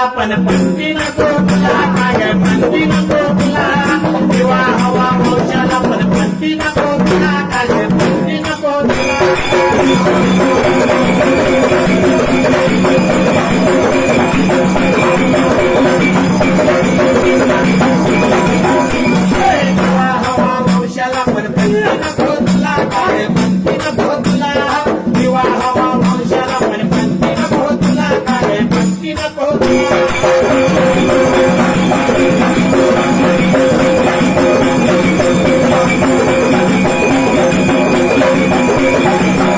पण पंथी नको तुला काय पंथी नको तुला विवाह हवा वंशाला पण पंथी नको तुला काय पंथी नको विवाह हवा वंशाला पण पंथी नको तुला काय पंथी नको तुला विवाह हवा वंशाला पण पंथी नको तुला काय पंथी नको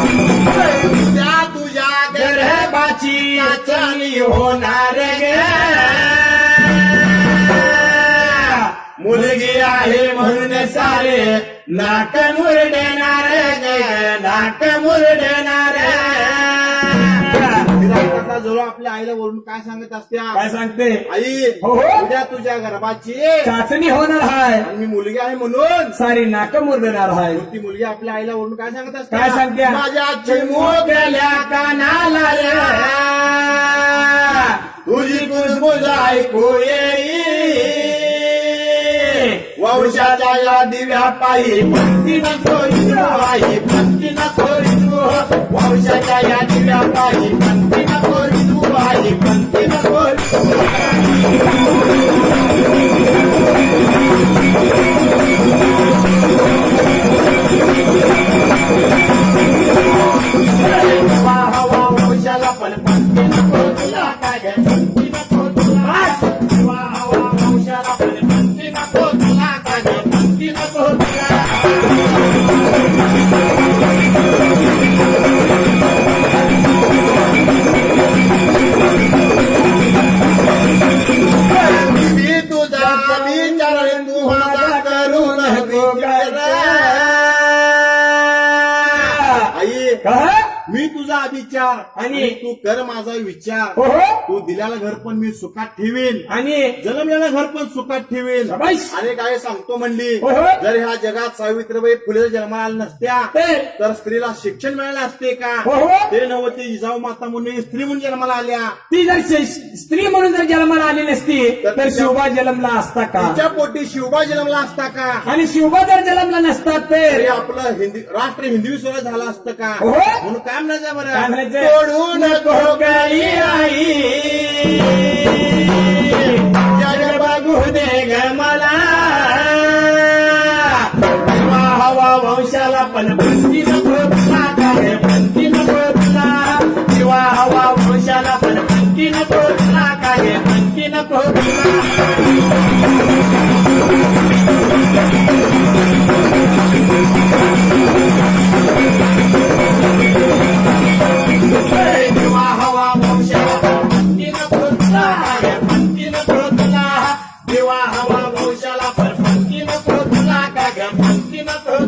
तुझ्या तुझ्या गर्भाची चाली होणार ग मुलगी आहे म्हणून सारे नाक मुरडणार ग नाक मुरडणार जवळ आपल्या आईला बोलून काय सांगत असत्या काय सांगते आई हो. उद्या तुझ्या गर्भाची चाचणी होणार आहे आणि मी मुलगी आहे म्हणून सारी नाक मुरडणार आहे ती मुलगी आपल्या आईला बोलून काय सांगत असते काय सांगते माझ्या चिमुकल्या कानाला रे तुझी कुसबुज ऐकू येई वंशाच्या या दिव्या पायी पंथी नको आई पंथी नको वंशाच्या या दिव्या पायी पंथी नको आई पंथी नको हवा वंशाला पण पंथी नको तुला काय पंथी नको तुला हवा वंशाला पण पंथी नको तुला काय पंथी नको मी तुझा विचार तू माझा करू नको आई काय मी तुझा विचार आणि तू कर माझा विचार हो तू दिल्याला घर पण मी सुखात ठेवीन आणि जन्मलेलं घर पण सुखात ठेवीन शाबास. अरे काय सांगतो म्हणली हो. जर ह्या जगात सावित्रीबाई फुले जन्माला आल्या नसत्या तर स्त्रीला शिक्षण मिळालं असते का हो. ते नव्हते जिजाऊ माता म्हणून स्त्री म्हणून जन्माला आल्या ती जर स्त्री म्हणून जर जन्माला आली नसती तर शिवबा जन्मला असता का तिच्या पोटी शिवबा जन्मला असता का आणि शिवबा जर जन्मला नसता तरी तर आपलं हिंदी राष्ट्र हिंदवी स्वराज झालं असतं का हो. म्हणून काय म्हणायचं काय बरं म्हणायचं? सोडू नको काळी आई जग बघू दे ग मला हवा वंशाला पण पंथी नको तुला काय पंथी नको तुला किंवा हवा वंशाला पण पंथी नको तुला काय पंथी नको किंवा हवा वंशाला पण पंथी नको तुला काय पंथी नको तुला किंवा हवा वंशाला पण पंथी नको तुला काय पंथी नको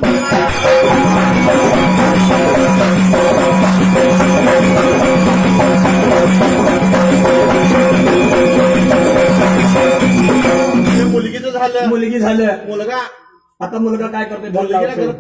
मुलगीचं झालं मुलगी झालं मुलगा आता मुलगा काय करतोय मुलगीला घर